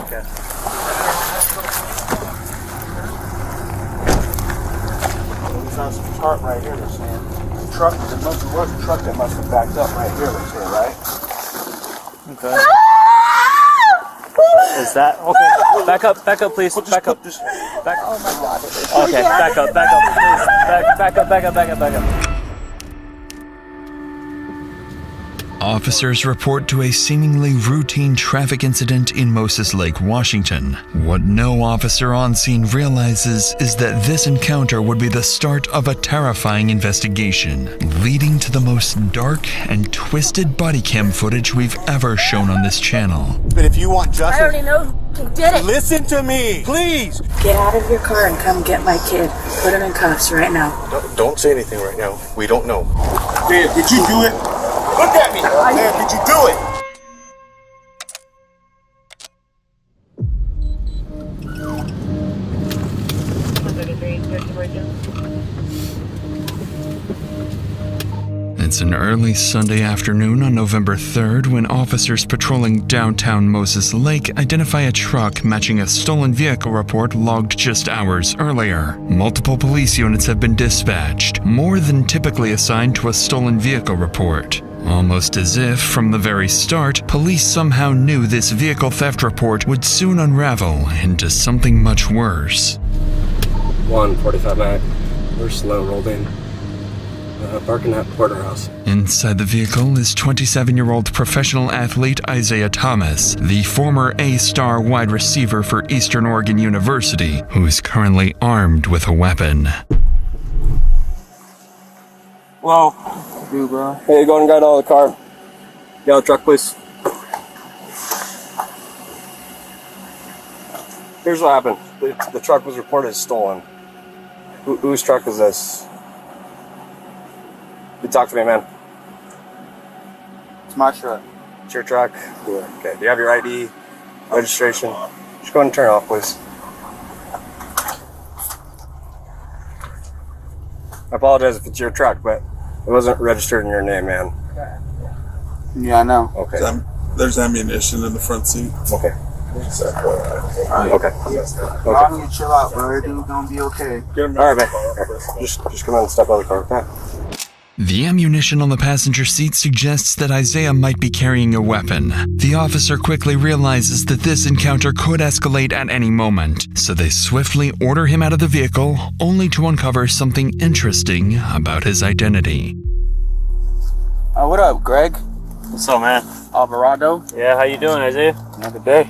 Okay. There's on some chart right here that's saying the truck, there must have was a truck that must have backed up right here that's here, right? Okay. Is that okay? Back up, please. Back up. Back. Oh my God. Okay, back up, please. Back up. Officers report to a seemingly routine traffic incident in Moses Lake, Washington. What no officer on scene realizes is that this encounter would be the start of a terrifying investigation, leading to the most dark and twisted body cam footage we've ever shown on this channel. But if you want justice, I already know who did it. listen to me, please. Get out of your car and come get my kid. Put him in cuffs right now. Don't say anything right now. We don't know. Dad, did you do it? Look at me. Dad, did you do it? It's an early Sunday afternoon on November 3rd when officers patrolling downtown Moses Lake identify a truck matching a stolen vehicle report logged just hours earlier. Multiple police units have been dispatched, more than typically assigned to a stolen vehicle report. Almost as if, from the very start, police somehow knew this vehicle theft report would soon unravel into something much worse. 145 Mac. We're slow rolled in. Parking at Porterhouse. Inside the vehicle is 27-year-old professional athlete Isaiah Thomas, the former A-star wide receiver for Eastern Oregon University, who is currently armed with a weapon. Whoa. Dude, bro. Hey, go and get out of the car. Get out of the truck, please. Here's what happened. The truck was reported stolen. Whose truck is this? You talk to me, man. It's my truck. It's your truck? Okay. Do you have your ID, registration? Just go ahead and turn it off, please. I apologize if it's your truck, but it wasn't registered in your name, man. Yeah, I know. Okay. There's ammunition in the front seat. Okay. Right. Okay. I need to chill out, bro. Everything's gonna be okay. All right, man. Just come on and step out of the car, okay? The ammunition on the passenger seat suggests that Isaiah might be carrying a weapon. The officer quickly realizes that this encounter could escalate at any moment, so they swiftly order him out of the vehicle, only to uncover something interesting about his identity. What up, Greg? What's up, man? Alvarado? Yeah, how you doing, Isaiah? Another day.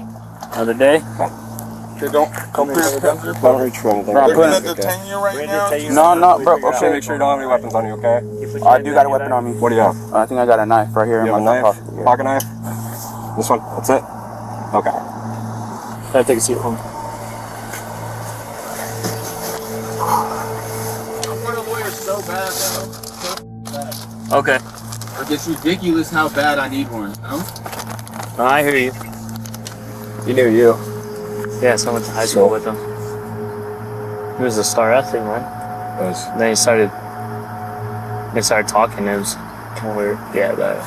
Another day? Don't come here. Don't reach for anything. They're gonna detain you right now? No, bro. Okay, Okay. make sure you don't have any weapons on you, okay? I do got a weapon on me. What do you have? I think I got a knife right here You in have a my knife? pocket. Pocket knife? This one? That's it? Okay. Can I take a seat home? I want a lawyer so bad, bro. Okay. Like, it's ridiculous how bad I need one. No? I hear you. You knew you. Yes, I went to high school with him. He was a star athlete, man. Nice. And then they started talking. It was weird. Yeah, but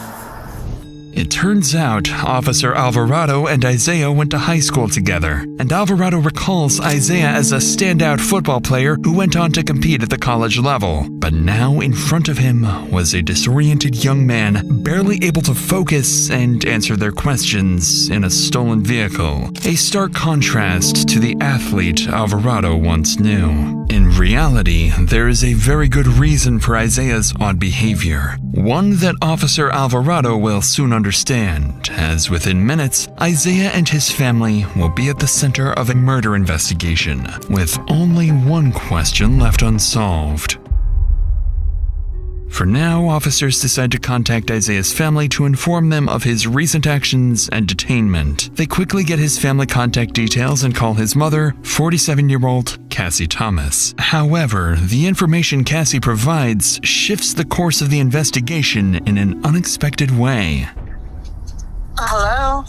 It turns out Officer Alvarado and Isaiah went to high school together, and Alvarado recalls Isaiah as a standout football player who went on to compete at the college level. But now in front of him was a disoriented young man, barely able to focus and answer their questions in a stolen vehicle. A stark contrast to the athlete Alvarado once knew. In reality, there is a very good reason for Isaiah's odd behavior. One that Officer Alvarado will soon understand, as within minutes, Isaiah and his family will be at the center of a murder investigation, with only one question left unsolved. For now, officers decide to contact Isaiah's family to inform them of his recent actions and detainment. They quickly get his family contact details and call his mother, 47-year-old Cassie Thomas. However, the information Cassie provides shifts the course of the investigation in an unexpected way. Hello?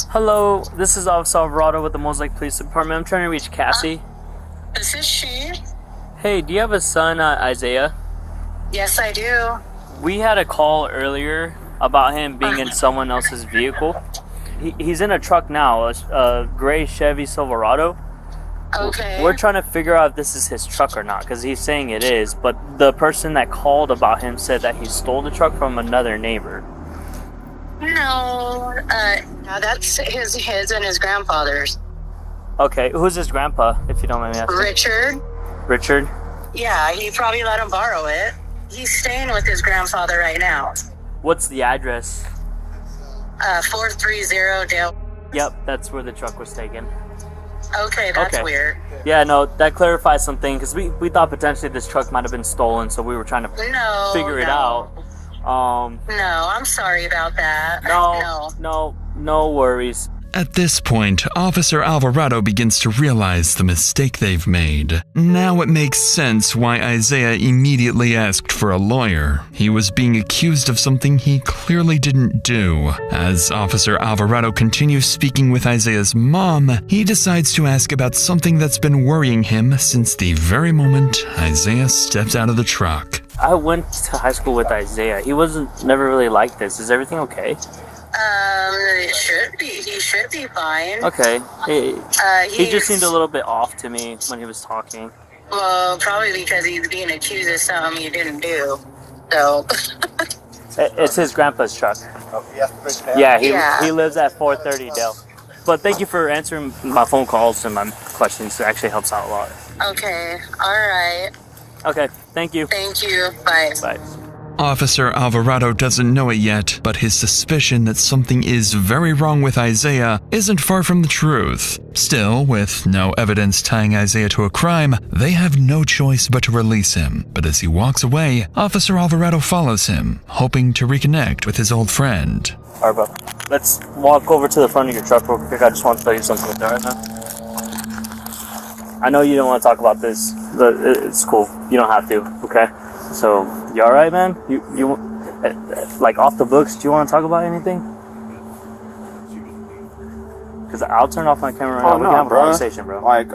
hello, this is Officer Alvarado with the Moses Lake Police Department. I'm trying to reach Cassie. This is she. Hey, do you have a son, Isaiah? Yes, I do. We had a call earlier about him being in someone else's vehicle. he's in a truck now, a gray Chevy Silverado. Okay. We're trying to figure out if this is his truck or not, because he's saying it is, but the person that called about him said that he stole the truck from another neighbor. No, that's his and his grandfather's. Okay, who's his grandpa, if you don't mind me asking? Richard. Richard? Yeah, he probably let him borrow it. He's staying with his grandfather right now. What's the address? 430 Dale. Yep, that's where the truck was taken. Okay, that's weird. Yeah, no, that clarifies something, because we thought potentially this truck might have been stolen, so we were trying to figure it out. No, I'm sorry about that. No worries. At this point, Officer Alvarado begins to realize the mistake they've made. Now it makes sense why Isaiah immediately asked for a lawyer. He was being accused of something he clearly didn't do. As Officer Alvarado continues speaking with Isaiah's mom, he decides to ask about something that's been worrying him since the very moment Isaiah steps out of the truck. I went to high school with Isaiah. He never really like this. Is everything okay? It should be. He should be fine. Okay. He just seemed a little bit off to me when he was talking. Well, probably because he's being accused of something he didn't do. So. It's his grandpa's truck. Yeah, he lives at 430 Dale. But thank you for answering my phone calls and my questions. It actually helps out a lot. Okay. All right. Okay. Thank you. Thank you. Bye. Bye. Officer Alvarado doesn't know it yet, but his suspicion that something is very wrong with Isaiah isn't far from the truth. Still, with no evidence tying Isaiah to a crime, they have no choice but to release him. But as he walks away, Officer Alvarado follows him, hoping to reconnect with his old friend. Alright, bro. Let's walk over to the front of your truck real quick. I just want to tell you something with that right now. I know you don't want to talk about this, but it's cool. You don't have to, okay? So, you alright, man? You like, off the books, do you want to talk about anything? Because I'll turn off my camera right now. We can have a conversation, bro. Like,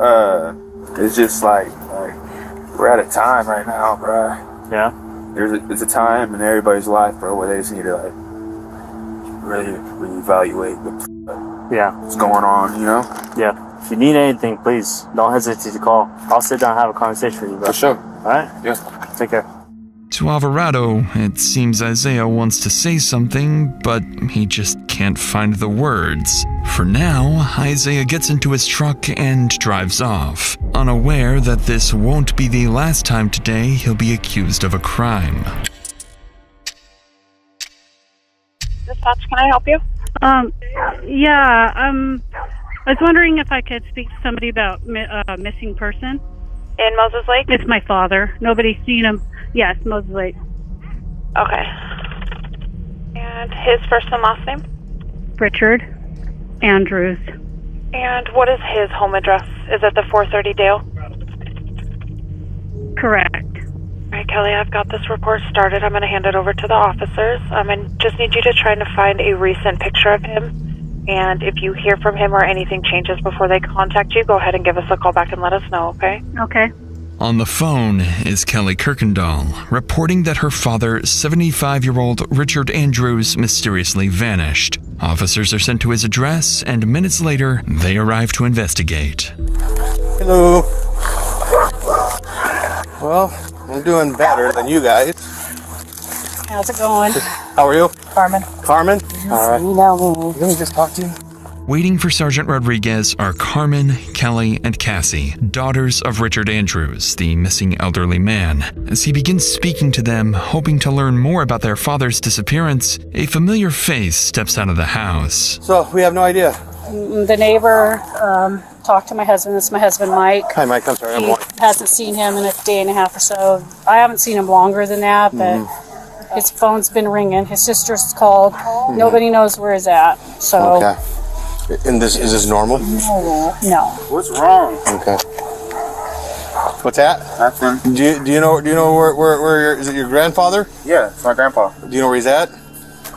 it's just like we're at a time right now, bro. Yeah? It's a time in everybody's life, bro, where they just need to, like, really reevaluate what's going on, you know? Yeah. If you need anything, please, don't hesitate to call. I'll sit down and have a conversation with you, bro. For sure. Alright? Yeah. Take care. To Alvarado, it seems Isaiah wants to say something, but he just can't find the words. For now, Isaiah gets into his truck and drives off, unaware that this won't be the last time today he'll be accused of a crime. Dispatch, can I help you? Yeah, I was wondering if I could speak to somebody about missing person. In Moses Lake? It's my father. Nobody's seen him. Yes, Moses Lake. Okay. And his first and last name? Richard Andrews. And what is his home address? Is it the 430 Dale? Correct. All right, Kelly, I've got this report started. I'm going to hand it over to the officers. I just need you to try to find a recent picture of him. And if you hear from him or anything changes before they contact you, go ahead and give us a call back and let us know, okay? Okay. On the phone is Kelly Kirkendall, reporting that her father, 75-year-old Richard Andrews, mysteriously vanished. Officers are sent to his address, and minutes later, they arrive to investigate. Hello. Well, I'm doing better than you guys. How's it going? How are you? Carmen. Carmen? All right. You know me. Let me just talk to you. Waiting for Sergeant Rodriguez are Carmen, Kelly, and Cassie, daughters of Richard Andrews, the missing elderly man. As he begins speaking to them, hoping to learn more about their father's disappearance, a familiar face steps out of the house. So, we have no idea. The neighbor talked to my husband. This is my husband, Mike. Hi, Mike. I'm sorry. He hasn't seen him in a day and a half or so. I haven't seen him longer than that, but his phone's been ringing. His sister's called. Nobody knows where he's at. So. Okay. And is this normal? No. What's wrong? Okay. What's that? Nothing. Do you know where is it your grandfather? Yeah, it's my grandpa. Do you know where he's at?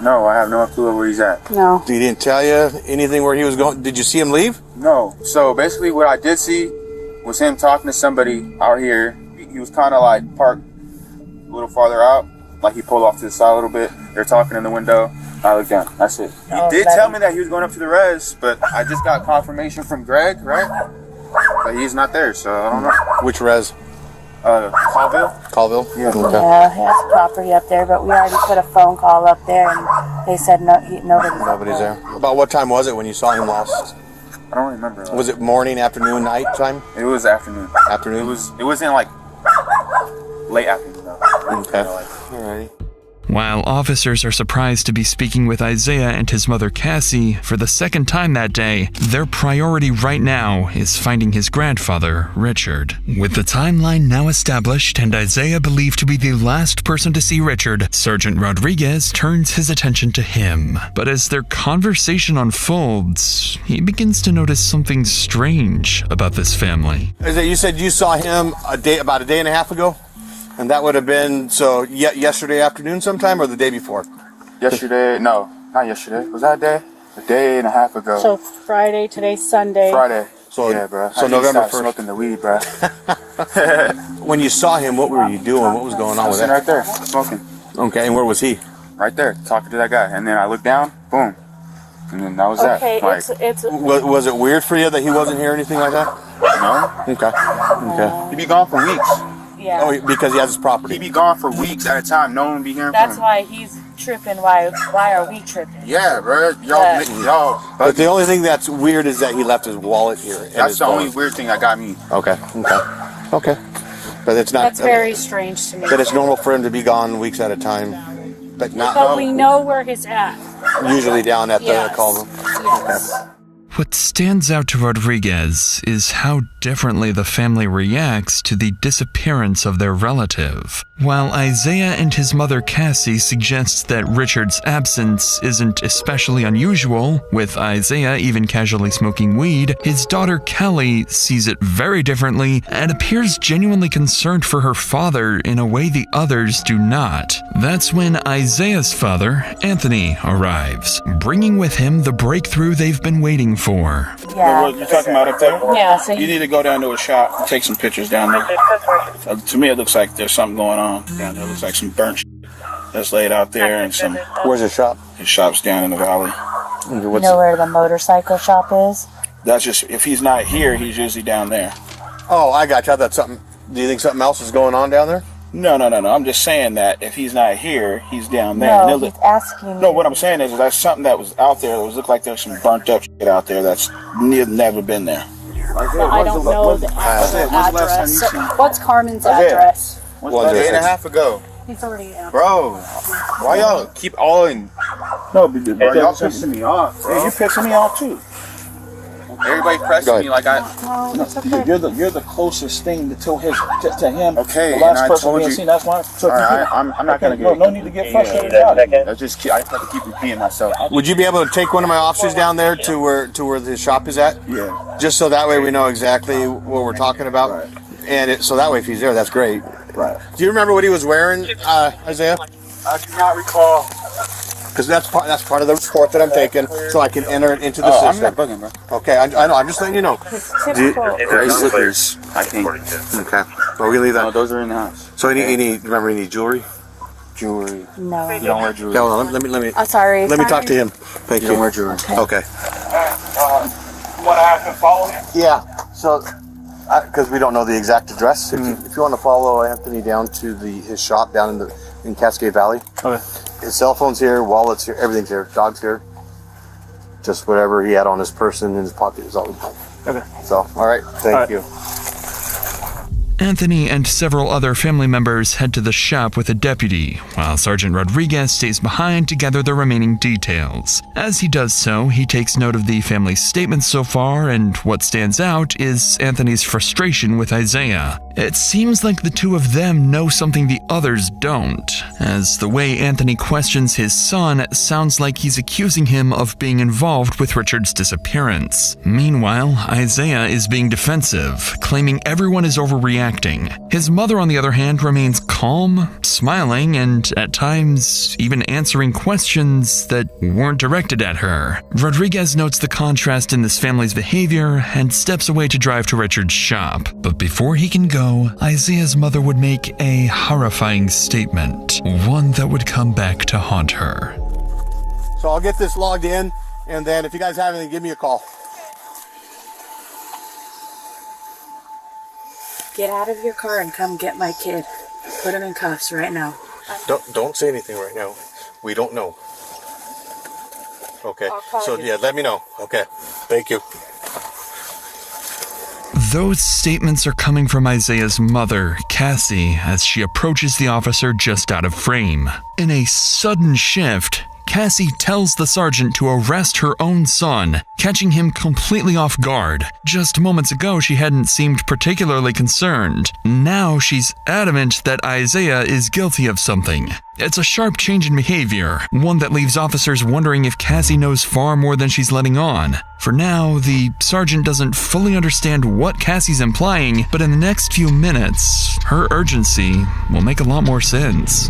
No, I have no clue where he's at. No. He didn't tell you anything where he was going? Did you see him leave? No. So basically what I did see was him talking to somebody out here. He was kind of like parked a little farther out. like he pulled off to the side a little bit. They're talking in the window. I looked down. That's it. He did tell me that he was going up to the res, but I just got confirmation from Greg, right? But he's not there, so I don't know. Which res? Colville. Yeah. Okay. Yeah, he has property up there, but we already put a phone call up there, and they said nobody's there. About what time was it when you saw him last? I don't remember. Was it morning, afternoon, night time? It was afternoon. Afternoon? It wasn't like late afternoon though. Okay. Alrighty. While officers are surprised to be speaking with Isaiah and his mother Cassie for the second time that day, their priority right now is finding his grandfather, Richard. With the timeline now established and Isaiah believed to be the last person to see Richard, Sergeant Rodriguez turns his attention to him. But as their conversation unfolds, he begins to notice something strange about this family. Isaiah, you said you saw him about a day and a half ago? And that would have been, yesterday afternoon sometime or the day before? Yesterday, no, not yesterday. Was that a day? A day and a half ago. So Friday, today's Sunday. Friday. So, yeah, bro. So November 1st. Smoking the weed, bro. When you saw him, what were you doing? What was going on with that? Right there, smoking. Okay, and where was he? Right there, talking to that guy. And then I looked down, boom. And then that was that. Okay, was it weird for you that he wasn't here or anything like that? No. Okay. He'd be gone for weeks. Yeah. Oh, because he has his property. He'd be gone for weeks at a time. No one would be hearing That's from him. why he's tripping. Why are we tripping? Yeah, bro. Y'all. But the only thing that's weird is that he left his wallet here. That's the only weird thing that got me. Okay. But it's not. That's very strange to me. But it's normal for him to be gone weeks at a time. But we know where he's at. Usually down at the Colville. Yes. Okay. What stands out to Rodriguez is how differently the family reacts to the disappearance of their relative. While Isaiah and his mother Cassie suggest that Richard's absence isn't especially unusual, with Isaiah even casually smoking weed, his daughter Kelly sees it very differently and appears genuinely concerned for her father in a way the others do not. That's when Isaiah's father, Anthony, arrives, bringing with him the breakthrough they've been waiting for. Yeah. What you're talking about up there? Yeah. So you need to go down to a shop and take some pictures down there. To me, it looks like there's something going on down there. It looks like some burnt shit that's laid out there and some. Where's his shop? His shop's down in the valley. You know where the motorcycle shop is? That's just if he's not here, he's usually down there. Oh, I got you. I thought something. Do you think something else is going on down there? No. I'm just saying that if he's not here, he's down there. No, he's asking. No, what I'm saying is that's something that was out there. It looked like there's some burnt up shit out there that's never been there. I don't know the address. What's Carmen's address? A day and a half ago. He's already out. Bro, why y'all keep all in? No, bro, y'all pissing me off. Hey, you're pissing me off too. Everybody pressing me like You're the closest thing to him. Okay, the last and I person told we you. seen. That's why. So I'm not gonna get. No need to get frustrated about it. I just have to keep repeating myself. Would you be able to take one of my officers down there to where his shop is at? Yeah. Just so that way we know exactly what we're talking about. Right. And so that way if he's there, that's great. Right. Do you remember what he was wearing, Isaiah? I do not recall. Because that's part of the report that I'm taking, so I can enter it into the system. I'm not bugging, bro. Okay, I know. I'm just letting you know. Gray slippers, I think. Okay, well we leave that. No, those are in the house. So you need jewelry? Jewelry. No. You don't wear jewelry. No, let me. I'm sorry. Let me talk to him. Thank you. You don't wear jewelry. Okay. You want to have him follow him? Yeah. So, because we don't know the exact address, if you want to follow Anthony down to his shop down in Cascade Valley. Okay. His cell phone's here, wallet's here, everything's here, dog's here. Just whatever he had on his person in his pocket is all we have. Okay. So, all right. Thank you. Anthony and several other family members head to the shop with a deputy, while Sergeant Rodriguez stays behind to gather the remaining details. As he does so, he takes note of the family's statements so far, and what stands out is Anthony's frustration with Isaiah. It seems like the two of them know something the others don't, as the way Anthony questions his son sounds like he's accusing him of being involved with Richard's disappearance. Meanwhile, Isaiah is being defensive, claiming everyone is overreacting reacting. His mother, on the other hand, remains calm, smiling, and at times even answering questions that weren't directed at her. Rodriguez notes the contrast in this family's behavior and steps away to drive to Richard's shop. But before he can go, Isaiah's mother would make a horrifying statement, one that would come back to haunt her. So I'll get this logged in, and then if you guys have anything, give me a call. Get out of your car and come get my kid. Put him in cuffs right now. Don't say anything right now. We don't know. Okay. So yeah, let me know. Okay. Thank you. Those statements are coming from Isaiah's mother, Cassie, as she approaches the officer just out of frame. In a sudden shift, Cassie tells the sergeant to arrest her own son, catching him completely off guard. Just moments ago, she hadn't seemed particularly concerned. Now she's adamant that Isaiah is guilty of something. It's a sharp change in behavior, one that leaves officers wondering if Cassie knows far more than she's letting on. For now, the sergeant doesn't fully understand what Cassie's implying, but in the next few minutes, her urgency will make a lot more sense.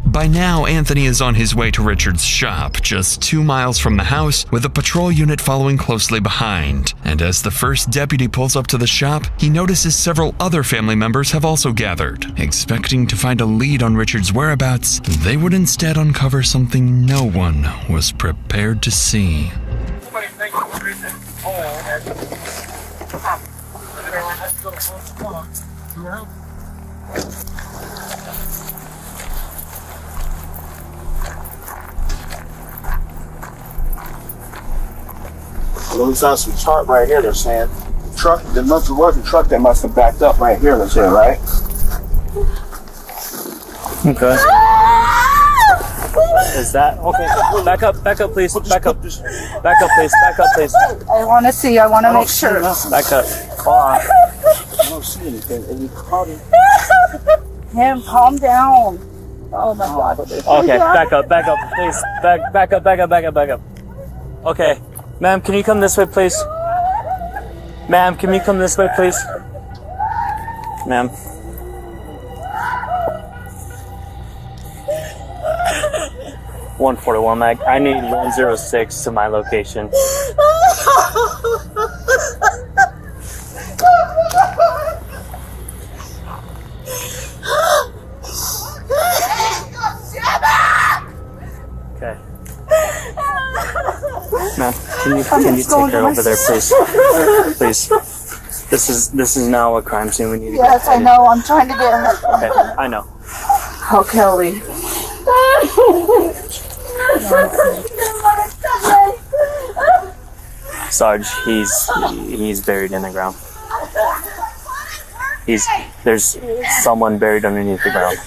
By now, Anthony is on his way to Richard's shop, just 2 miles from the house, with a patrol unit following closely behind. And as the first deputy pulls up to the shop, he notices several other family members have also gathered. Expecting to find a lead on Richard's whereabouts, they would instead uncover something no one was prepared to see. Looks on some chart right here, they're saying. Truck, there must have was a truck that must have backed up right here, they're saying, right? Okay. Is that okay? Back up, please. Back up, please. I want to see. I want to make sure. Back up. Hold on. I don't see anything. Him, calm down. Oh my God. Okay, back up, please. Back up. Okay, ma'am, can you come this way, please? Ma'am, can you come this way, please? Ma'am. .141 mag. I need 106 to my location. Okay. Ma'am, can you take her over there, please? Please. This is now a crime scene. We need to Yes, I know. I'm trying to get her. Okay, I know. Oh, Kelly. Sarge, he's buried in the ground. There's someone buried underneath the ground.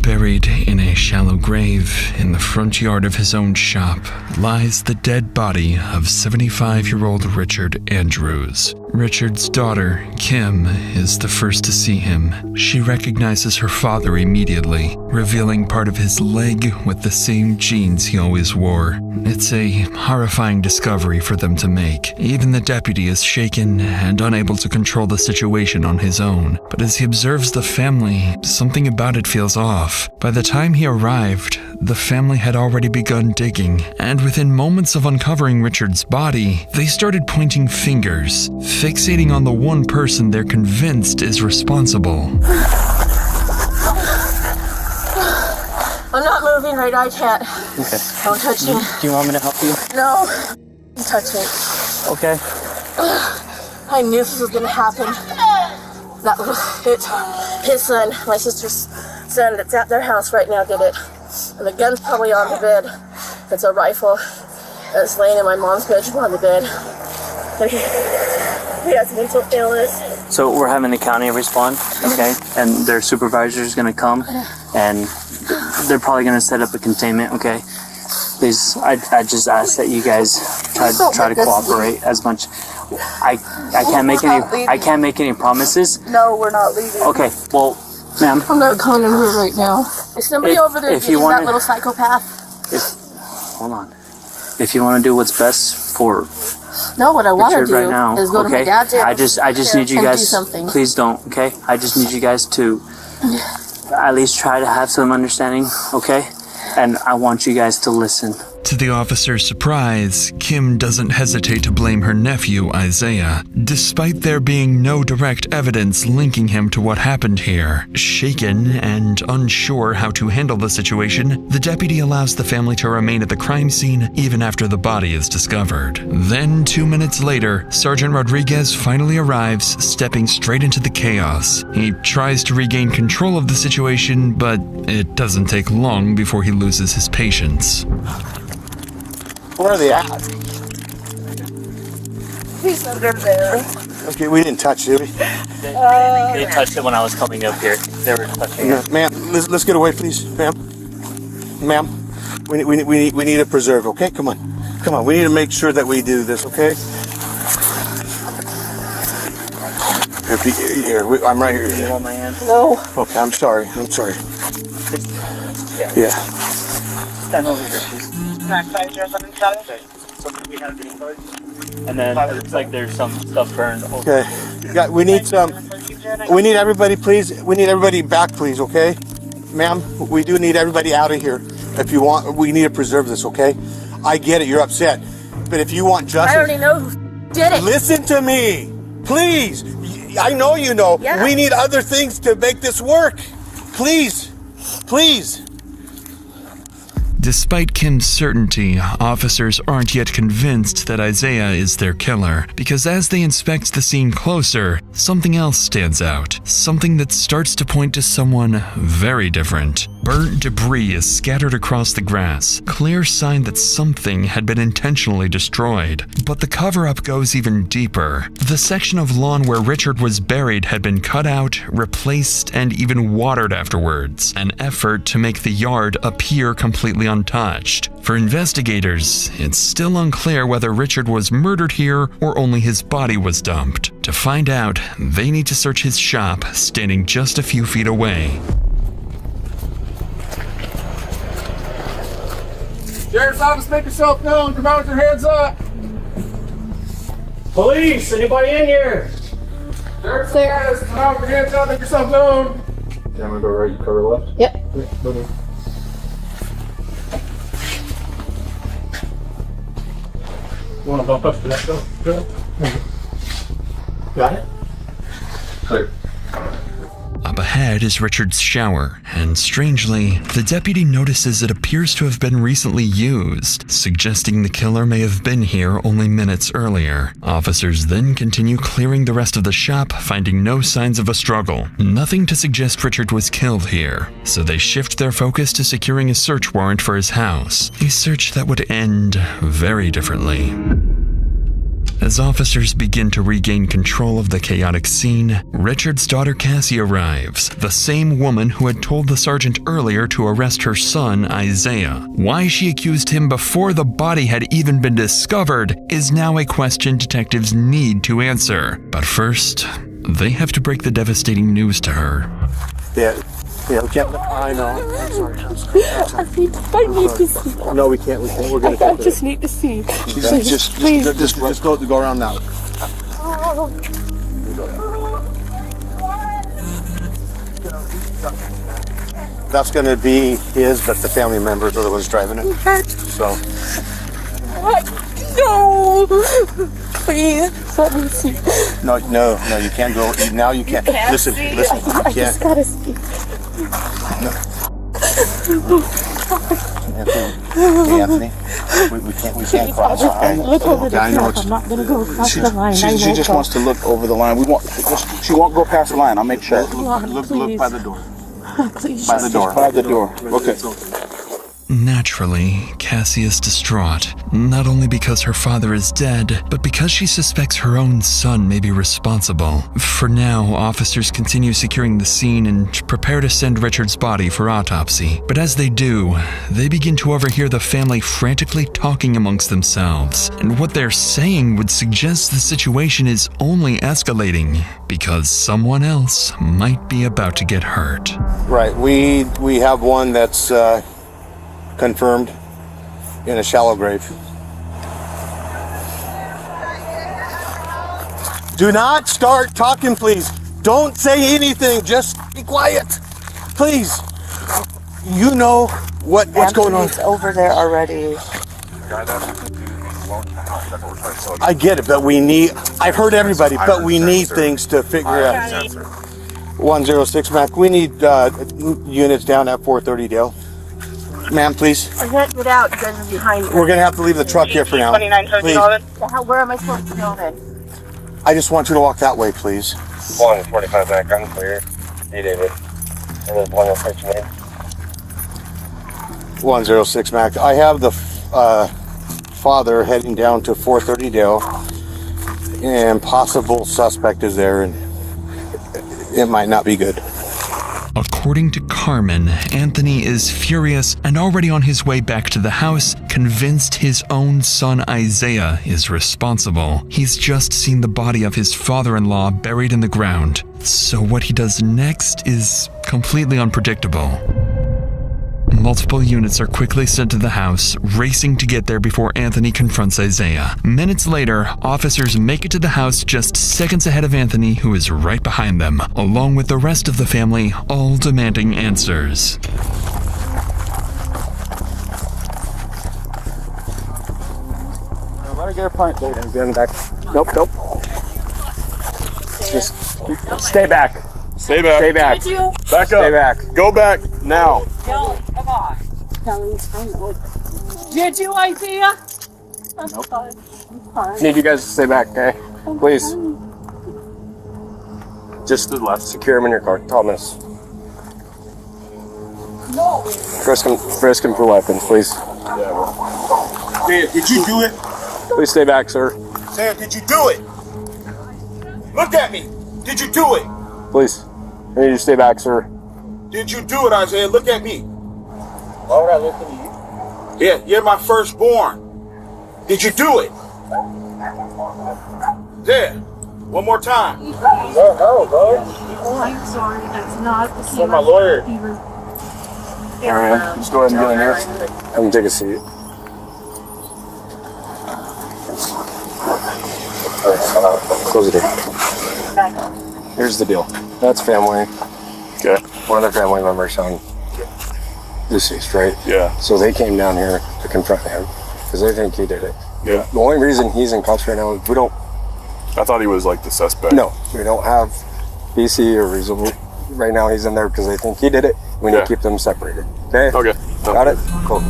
Buried in a shallow grave in the front yard of his own shop lies the dead body of 75-year-old Richard Andrews. Richard's daughter, Kim, is the first to see him. She recognizes her father immediately, revealing part of his leg with the same jeans he always wore. It's a horrifying discovery for them to make. Even the deputy is shaken and unable to control the situation on his own. But as he observes the family, something about it feels off. By the time he arrived, the family had already begun digging, and within moments of uncovering Richard's body, they started pointing fingers, fixating on the one person they're convinced is responsible. I'm not moving right, I can't. Okay. Don't touch me. Do you want me to help you? No. Don't touch me. Okay. I knew this was gonna happen. That was it. His son, my sister's son that's at their house right now did it. And the gun's probably on the bed. It's a rifle that's laying in my mom's bedroom on the bed. He has mental illness. So we're having the county respond, okay? And their supervisor is going to come, and they're probably going to set up a containment, okay? Please, I just ask that you guys try to cooperate as much. I can't make any promises. No, we're not leaving. Okay, well, ma'am. I'm not calling him here right now. Is somebody over there getting that little psychopath? Hold on. If you want to do what's best for No, what I want to Richard do right now, is go to my okay? dad's house. I just need you and guys. do something. Please don't, okay? I just need you guys to at least try to have some understanding, okay? And I want you guys to listen. To the officer's surprise, Kim doesn't hesitate to blame her nephew, Isaiah, despite there being no direct evidence linking him to what happened here. Shaken and unsure how to handle the situation, the deputy allows the family to remain at the crime scene even after the body is discovered. Then, 2 minutes later, Sergeant Rodriguez finally arrives, stepping straight into the chaos. He tries to regain control of the situation, but it doesn't take long before he loses his patience. Where are they at? He's under there. Okay, we didn't touch it, did we? They touched it when I was coming up here. They were touching it. Ma'am, let's get away, please, ma'am. Ma'am, we need a preserve, okay? Come on. We need to make sure that we do this, okay? I'm right here. You want my hand? No. Okay, I'm sorry. Yeah. Stand over here, please. And then it looks like there's some stuff burned. Okay. We need everybody, please. We need everybody back, please, okay? Ma'am, we do need everybody out of here. If you want, we need to preserve this, okay? I get it, you're upset. But if you want justice... I already know who did it. Listen to me, please. I know you know. Yeah. We need other things to make this work. Please. Despite Kim's certainty, officers aren't yet convinced that Isaiah is their killer, because as they inspect the scene closer, something else stands out. Something that starts to point to someone very different. Burnt debris is scattered across the grass, clear sign that something had been intentionally destroyed. But the cover-up goes even deeper. The section of lawn where Richard was buried had been cut out, replaced, and even watered afterwards, an effort to make the yard appear completely untouched. For investigators, it's still unclear whether Richard was murdered here or only his body was dumped. To find out, they need to search his shop, standing just a few feet away. Sheriff's office, make yourself known. Come out with your hands up. Police, anybody in here? Sheriff's office, come out with your hands up. Make yourself known. I'm gonna go right. You cover left. Yep. You want to bump up to that door? Got it? Clear. Up ahead is Richard's shower, and strangely, the deputy notices it appears to have been recently used, suggesting the killer may have been here only minutes earlier. Officers then continue clearing the rest of the shop, finding no signs of a struggle. Nothing to suggest Richard was killed here, so they shift their focus to securing a search warrant for his house, a search that would end very differently. As officers begin to regain control of the chaotic scene, Richard's daughter Cassie arrives, the same woman who had told the sergeant earlier to arrest her son, Isaiah. Why she accused him before the body had even been discovered is now a question detectives need to answer. But first, they have to break the devastating news to her. Yeah, we can't. I know. I'm sorry. I need to see. No, we can't. We're gonna. I just need to see. Just go around now. That's gonna be his, but the family members are the ones driving it. So. No. Please, let me see. No, you can't go. Now you can't. Listen. You I can't. just gotta see. Anthony, we can't cross the line. Look over the I know I'm not gonna go across the line. She just wants to look over the line. She won't go past the line. I'll make sure. Look by the door. Please. By the door. By the door. Okay. Naturally, Cassie is distraught, not only because her father is dead, but because she suspects her own son may be responsible. For now, officers continue securing the scene and prepare to send Richard's body for autopsy. But as they do, they begin to overhear the family frantically talking amongst themselves, and what they're saying would suggest the situation is only escalating, because someone else might be about to get hurt. Right, we have one that's confirmed in a shallow grave. Do not start talking, please. Don't say anything. Just be quiet, please. You know what's going on. Anthony's over there already. I get it, but we need. I've heard everybody, but we need things to figure out. 106 Mac. We need units down at 430 Dale. Ma'am, please. I can't get out. You guys are behind me. We're gonna have to leave the truck here for now. Please. Where am I supposed to go then? I just want you to walk that way, please. 145 Mac, I'm clear. Hey, David. And there's 106 Mac. 106 Mac. I have the father heading down to 430 Dale, and possible suspect is there, and it might not be good. According to Carmen, Anthony is furious and already on his way back to the house, convinced his own son Isaiah is responsible. He's just seen the body of his father-in-law buried in the ground. So what he does next is completely unpredictable. Multiple units are quickly sent to the house, racing to get there before Anthony confronts Isaiah. Minutes later, officers make it to the house just seconds ahead of Anthony, who is right behind them, along with the rest of the family, all demanding answers. Let her get her point, David. Be on the back. Nope. Just stay back. Stay back. Stay back. Back up. Stay back. Go back now. No, come on. Did you, Isaiah? Nope. Need you guys to stay back, okay? Please. Just to the left. Secure him in your car. Thomas. No. Frisk him for weapons, please. Dad, did you do it? Please stay back, sir. Sam, did you do it? Look at me. Did you do it? Please. I need you to stay back, sir. Did you do it, Isaiah? Look at me. Why would I look at you? Yeah, you're my firstborn. Did you do it? There. One more time. No, bro. Oh, I'm sorry. That's not the That's my lawyer. Alright, just go ahead and get in here. Have him take a seat. Close the door. Here's the deal. That's family. Okay. One of their family members on deceased, right? Yeah. So they came down here to confront him because they think he did it. Yeah. The only reason he's in cuffs right now is we don't. I thought he was like the suspect. No, we don't have PC or reasonable. Right now he's in there because they think he did it. We need to keep them separated. Okay? Okay. Got it? Cool.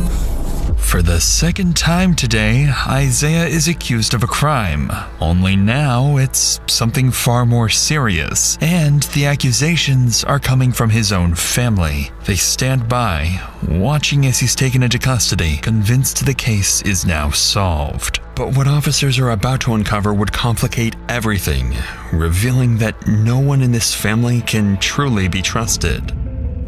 For the second time today, Isaiah is accused of a crime. Only now it's something far more serious, and the accusations are coming from his own family. They stand by, watching as he's taken into custody, convinced the case is now solved. But what officers are about to uncover would complicate everything, revealing that no one in this family can truly be trusted.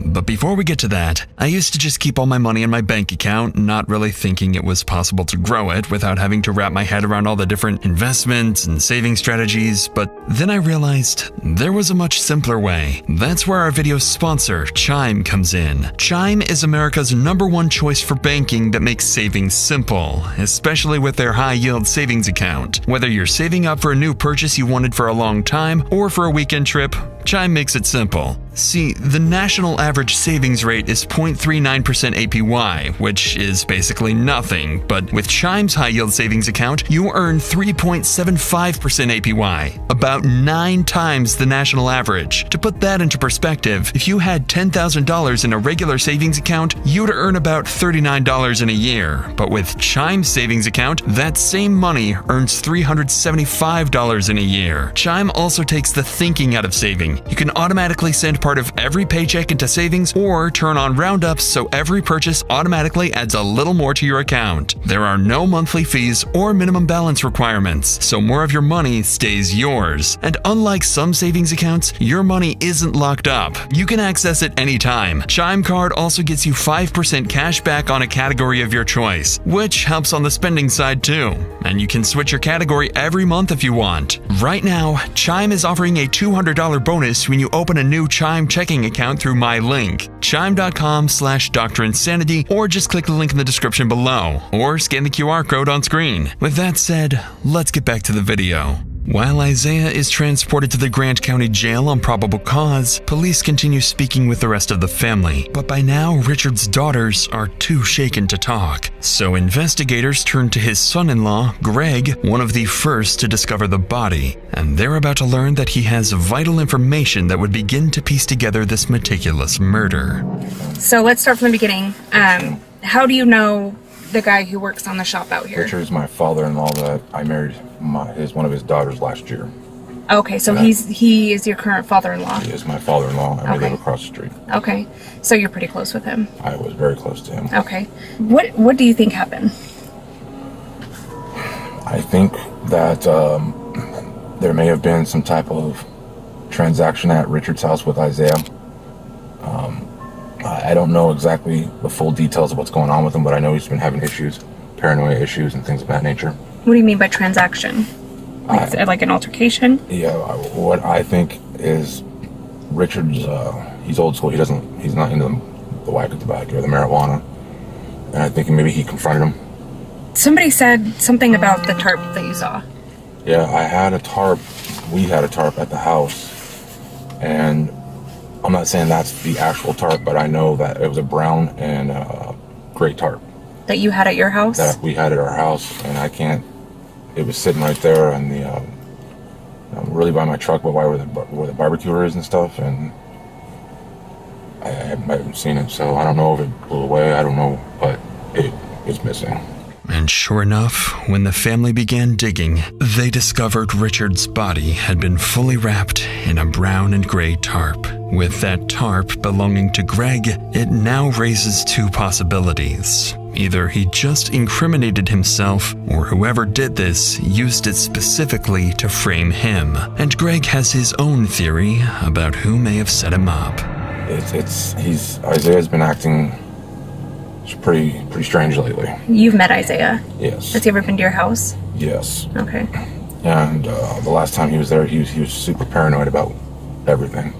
But before we get to that, I used to just keep all my money in my bank account, not really thinking it was possible to grow it without having to wrap my head around all the different investments and saving strategies, but then I realized there was a much simpler way. That's where our video sponsor, Chime, comes in. Chime is America's #1 choice for banking that makes savings simple, especially with their high-yield savings account. Whether you're saving up for a new purchase you wanted for a long time or for a weekend trip, Chime makes it simple. See, the national average savings rate is 0.39% APY, which is basically nothing, but with Chime's high-yield savings account, you earn 3.75% APY, about 9 times the national average. To put that into perspective, if you had $10,000 in a regular savings account, you'd earn about $39 in a year, but with Chime's savings account, that same money earns $375 in a year. Chime also takes the thinking out of saving. You can automatically send part of every paycheck into savings or turn on roundups so every purchase automatically adds a little more to your account. There are no monthly fees or minimum balance requirements, so more of your money stays yours. And unlike some savings accounts, your money isn't locked up. You can access it anytime. Chime Card also gets you 5% cash back on a category of your choice, which helps on the spending side too. And you can switch your category every month if you want. Right now, Chime is offering a $200 bonus when you open a new Chime checking account through my link, chime.com/DrInsanity, or just click the link in the description below, or scan the QR code on screen. With that said, let's get back to the video. While Isaiah is transported to the Grant County Jail on probable cause, police continue speaking with the rest of the family. But by now, Richard's daughters are too shaken to talk. So investigators turn to his son-in-law, Greg, one of the first to discover the body. And they're about to learn that he has vital information that would begin to piece together this meticulous murder. So let's start from the beginning. How do you know the guy who works on the shop out here? Richard's my father-in-law that I married one of his daughters last year. Okay, so he is your current father-in-law. He is my father-in-law, and we Okay. live across the street. Okay, so you're pretty close with him. I was very close to him. Okay, what do you think happened? I think that there may have been some type of transaction at Richard's house with Isaiah. I don't know exactly the full details of what's going on with him, but I know he's been having issues, paranoia issues, and things of that nature. What do you mean by transaction? Like an altercation? Yeah, what I think is Richard's, he's old school. He's not into the whack of tobacco or the marijuana. And I think maybe he confronted him. Somebody said something about the tarp that you saw. Yeah, I had a tarp. We had a tarp at the house. And I'm not saying that's the actual tarp, but I know that it was a brown and gray tarp. That you had at your house? That we had at our house, and I can't. It was sitting right there, and really by my truck, but where the barbecue is and stuff, and I haven't seen it, so I don't know if it blew away. I don't know, but it is missing. And sure enough, when the family began digging, they discovered Richard's body had been fully wrapped in a brown and gray tarp. With that tarp belonging to Greg, it now raises two possibilities. Either he just incriminated himself, or whoever did this used it specifically to frame him. And Greg has his own theory about who may have set him up. Isaiah's been acting pretty strange lately. You've met Isaiah? Yes. Has he ever been to your house? Yes. Okay. And the last time he was there, he was super paranoid about everything.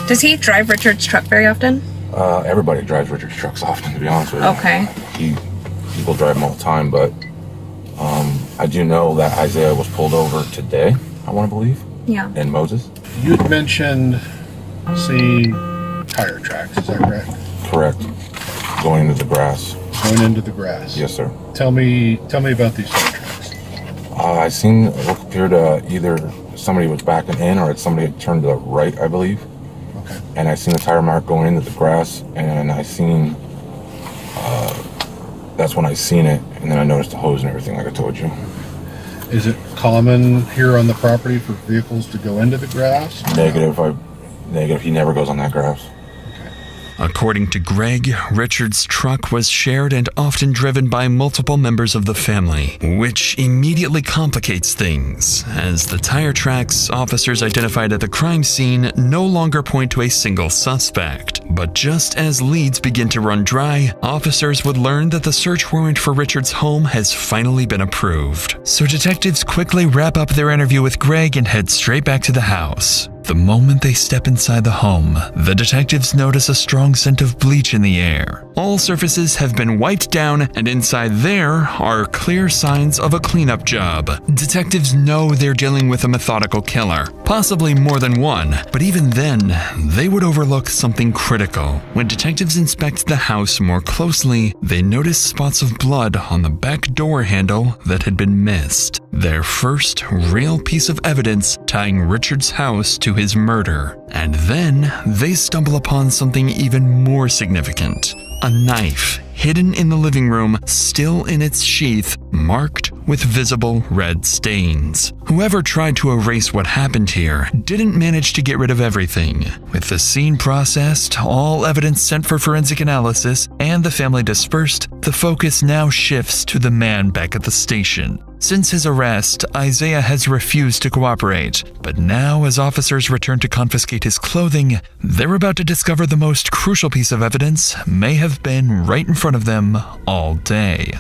Does he drive Richard's truck very often? Everybody drives Richard's trucks often, to be honest with you. Okay. People drive them all the time, but I do know that Isaiah was pulled over today, I want to believe. Yeah. In Moses. You had mentioned seeing tire tracks, is that correct? Correct. Going into the grass. Going into the grass? Yes, sir. Tell me about these tire tracks. I seen what appeared to either somebody was backing in or somebody had turned to the right, I believe. Okay. And I seen the tire mark going into the grass, and I seen, that's when I seen it, and then I noticed the hose and everything, like I told you. Is it common here on the property for vehicles to go into the grass? Negative. He never goes on that grass. According to Greg, Richard's truck was shared and often driven by multiple members of the family, which immediately complicates things, as the tire tracks officers identified at the crime scene no longer point to a single suspect. But just as leads begin to run dry, officers would learn that the search warrant for Richard's home has finally been approved. So detectives quickly wrap up their interview with Greg and head straight back to the house. The moment they step inside the home, the detectives notice a strong scent of bleach in the air. All surfaces have been wiped down, and inside there are clear signs of a cleanup job. Detectives know they're dealing with a methodical killer, possibly more than one, but even then, they would overlook something critical. When detectives inspect the house more closely, they notice spots of blood on the back door handle that had been missed. Their first real piece of evidence tying Richard's house to his murder. And then they stumble upon something even more significant. A knife hidden in the living room, still in its sheath, marked with visible red stains. Whoever tried to erase what happened here didn't manage to get rid of everything. With the scene processed, all evidence sent for forensic analysis, and the family dispersed, the focus now shifts to the man back at the station. Since his arrest, Isaiah has refused to cooperate, but now as officers return to confiscate his clothing, they're about to discover the most crucial piece of evidence may have been right in front of them all day.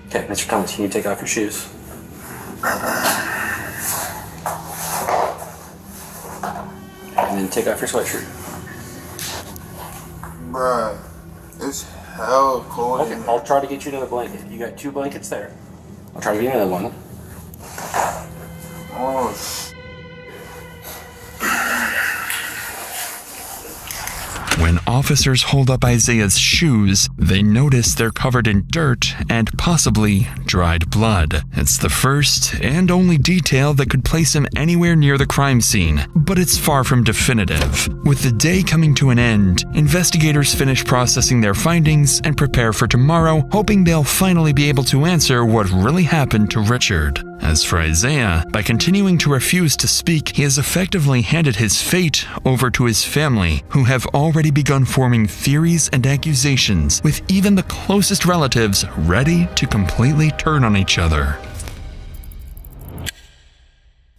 Okay, Mr. Thomas, can you take off your shoes? And then take off your sweatshirt. Bruh, it's hell cold. Okay, I'll try to get you another blanket. You got 2 blankets there. I'll try to get you another one. Oh, officers hold up Isaiah's shoes, they notice they're covered in dirt and possibly dried blood. It's the first and only detail that could place him anywhere near the crime scene, but it's far from definitive. With the day coming to an end, investigators finish processing their findings and prepare for tomorrow, hoping they'll finally be able to answer what really happened to Richard. As for Isaiah, by continuing to refuse to speak, he has effectively handed his fate over to his family, who have already begun forming theories and accusations, with even the closest relatives ready to completely turn on each other.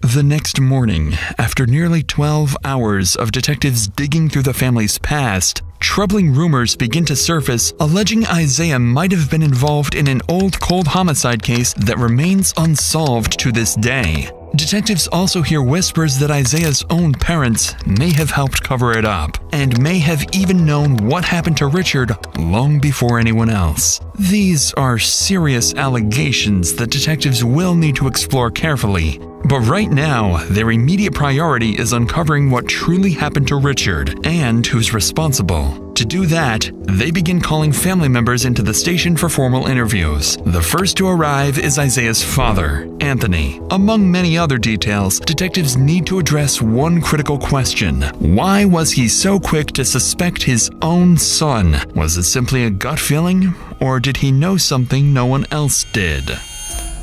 The next morning, after nearly 12 hours of detectives digging through the family's past, troubling rumors begin to surface alleging Isaiah might have been involved in an old cold homicide case that remains unsolved to this day. Detectives also hear whispers that Isaiah's own parents may have helped cover it up, and may have even known what happened to Richard long before anyone else. These are serious allegations that detectives will need to explore carefully, but right now, their immediate priority is uncovering what truly happened to Richard and who's responsible. To do that, they begin calling family members into the station for formal interviews. The first to arrive is Isaiah's father, Anthony. Among many other details, detectives need to address one critical question. Why was he so quick to suspect his own son? Was it simply a gut feeling, or did he know something no one else did?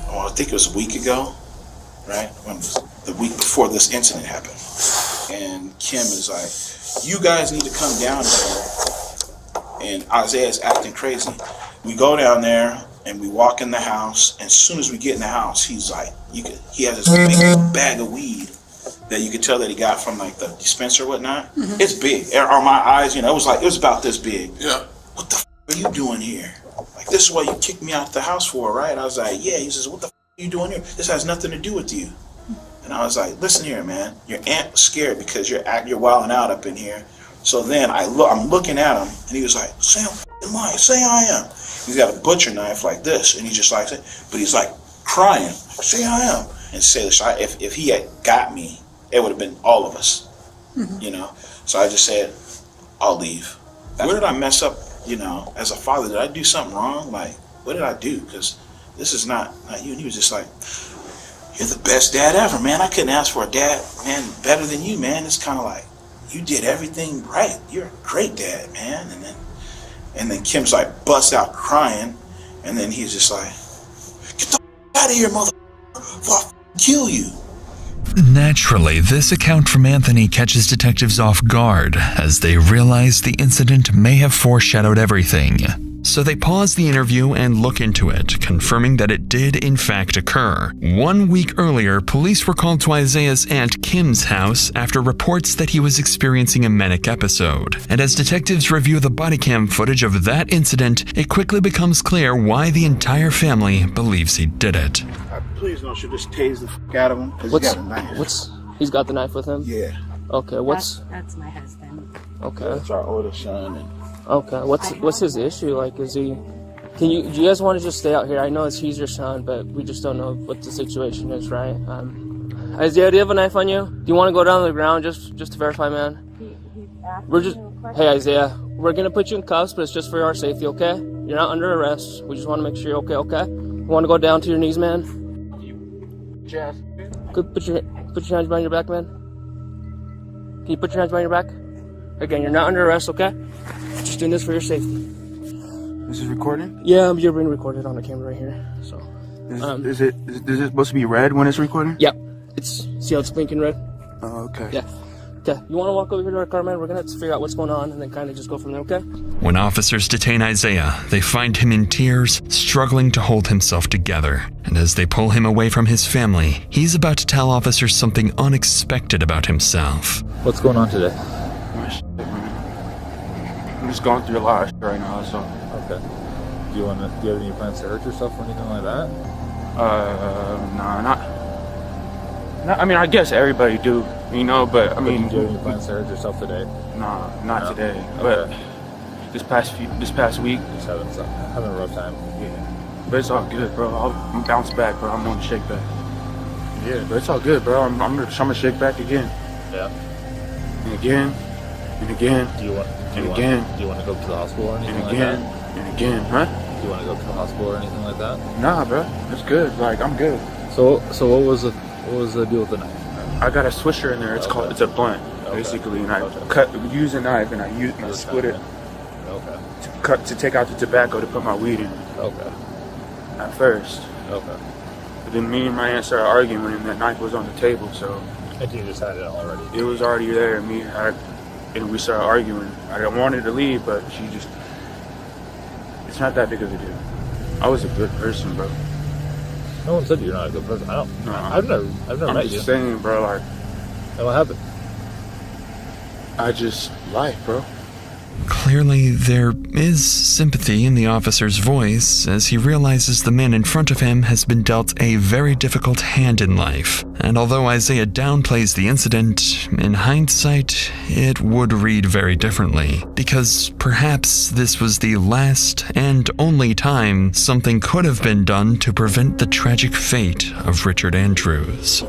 Oh, I think it was a week ago, right? When it was the week before this incident happened. And Kim is like, you guys need to come down there. And Isaiah's acting crazy. We go down there and we walk in the house. And as soon as we get in the house, he's like, he has this big bag of weed that you could tell that he got from like the dispenser or whatnot. Mm-hmm. It's big. On my eyes, it was about this big. Yeah. What the are you doing here? Like, this is what you kicked me out the house for, right? I was like, yeah. He says, what the are you doing here? This has nothing to do with you. And I was like, listen here, man. Your aunt was scared because you're wilding out up in here. So then I'm looking at him, and he was like, say I'm lying, say I am. He's got a butcher knife like this, and he just like, but he's like crying, say I am. And say, if he had got me, it would have been all of us, So I just said, I'll leave. Where did I mess up, as a father? Did I do something wrong? Like, what did I do? Because this is not you. And he was just like, you're the best dad ever, man. I couldn't ask for a dad, man, better than you, man. It's kind of like, you did everything right. You're a great dad, man. And then Kim's like busts out crying, and then he's just like, get the out of here, motherfucker, before I kill you. Naturally, this account from Anthony catches detectives off guard as they realize the incident may have foreshadowed everything. So they pause the interview and look into it, confirming that it did in fact occur. 1 week earlier, police were called to Isaiah's aunt Kim's house after reports that he was experiencing a manic episode. And as detectives review the body cam footage of that incident, it quickly becomes clear why the entire family believes he did it. Please don't shoot this tase the fuck out of him, because he got a knife. He's got the knife with him? Yeah. Okay, That's my husband. Okay. That's our oldest son. Okay, what's his issue? Like, do you guys want to just stay out here? I know he's your son, but we just don't know what the situation is, right? Isaiah, do you have a knife on you? Do you want to go down to the ground just to verify, man? Hey Isaiah, we're gonna put you in cuffs, but it's just for our safety, okay? You're not under arrest. We just want to make sure you're okay, okay? You want to go down to your knees, man? Good, put your hands behind your back, man. Can you put your hands behind your back? Again, you're not under arrest, okay? Just doing this for your safety. This is recording? Yeah, you're being recorded on the camera right here. So, is it supposed to be red when it's recording? Yep. See how it's blinking red? Oh, okay. Yeah. Okay. You want to walk over here to our car, man? We're gonna have to figure out what's going on and then kind of just go from there, okay? When officers detain Isaiah, they find him in tears, struggling to hold himself together. And as they pull him away from his family, he's about to tell officers something unexpected about himself. What's going on today? I'm just going through a lot of shit right now, so. Okay. Do you have any plans to hurt yourself or anything like that? Nah, not. I mean, I guess everybody do, but I mean. Do you have any plans to hurt yourself today? Nah, not today. Okay. But this past week. Just having a rough time. Yeah. But it's all good, bro. I'm bounce back, bro. I'm gonna shake back. Yeah, but it's all good, bro. I'm gonna shake back again. Yeah. And again. and again. Do you want to go to the hospital or anything like that? And again, huh? Do you want to go to the hospital or anything like that? Nah, bro, it's good. Like, I'm good. So what was the deal with the knife? I got a swisher in there. It's a blunt, basically, and I use a knife and I split it. To take out the tobacco to put my weed in. At first. But then me and my aunt started arguing and that knife was on the table, so. And you just had it already? It was already there, and we started arguing. I wanted to leave, but she just. It's not that big of a deal. I was a good person, bro. No one said you're not a good person. I've never met you. I'm just saying, bro, like. And what happened? Life, bro. Clearly, there is sympathy in the officer's voice as he realizes the man in front of him has been dealt a very difficult hand in life. And although Isaiah downplays the incident, in hindsight, it would read very differently. Because perhaps this was the last and only time something could have been done to prevent the tragic fate of Richard Andrews.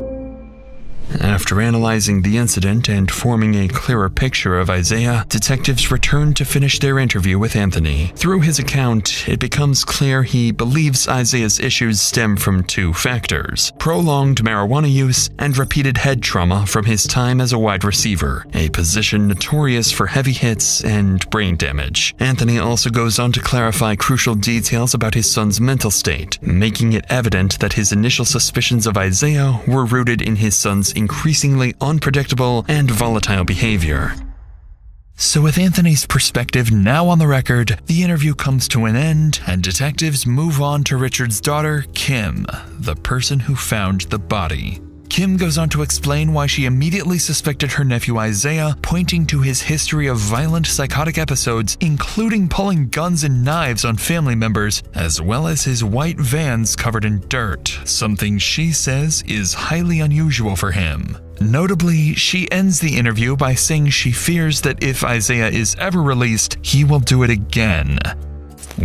After analyzing the incident and forming a clearer picture of Isaiah, detectives return to finish their interview with Anthony. Through his account, it becomes clear he believes Isaiah's issues stem from two factors: prolonged marijuana use and repeated head trauma from his time as a wide receiver, a position notorious for heavy hits and brain damage. Anthony also goes on to clarify crucial details about his son's mental state, making it evident that his initial suspicions of Isaiah were rooted in his son's increasingly unpredictable and volatile behavior. So with Anthony's perspective now on the record, the interview comes to an end and detectives move on to Richard's daughter, Kim, the person who found the body. Kim goes on to explain why she immediately suspected her nephew Isaiah, pointing to his history of violent psychotic episodes, including pulling guns and knives on family members, as well as his white vans covered in dirt, something she says is highly unusual for him. Notably, she ends the interview by saying she fears that if Isaiah is ever released, he will do it again.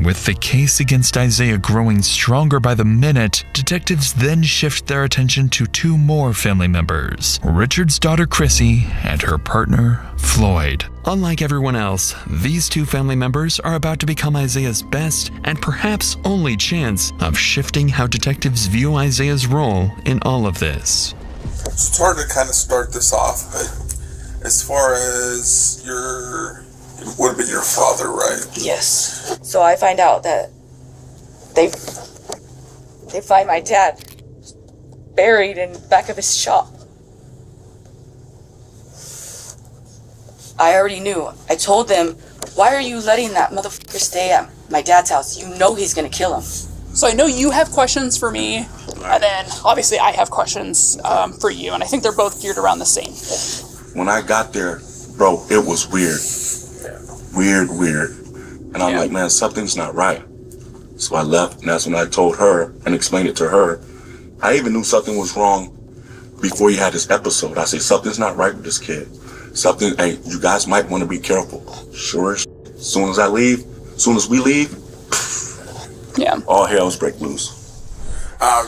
With the case against Isaiah growing stronger by the minute, detectives then shift their attention to two more family members, Richard's daughter Chrissy and her partner Floyd. Unlike everyone else, these two family members are about to become Isaiah's best and perhaps only chance of shifting how detectives view Isaiah's role in all of this. It's hard to kind of start this off, but as far as it would have been your father, right? Yes. So I find out that they find my dad buried in the back of his shop. I already knew. I told them, why are you letting that motherfucker stay at my dad's house? You know he's gonna kill him. So I know you have questions for me, and then obviously I have questions for you, and I think they're both geared around the same. When I got there, bro, it was weird. Weird. And I'm like, man, something's not right. So I left, and that's when I told her and explained it to her. I even knew something was wrong before he had this episode. I said, something's not right with this kid. Hey, you guys might want to be careful. Sure as soon as we leave, all hell's break loose.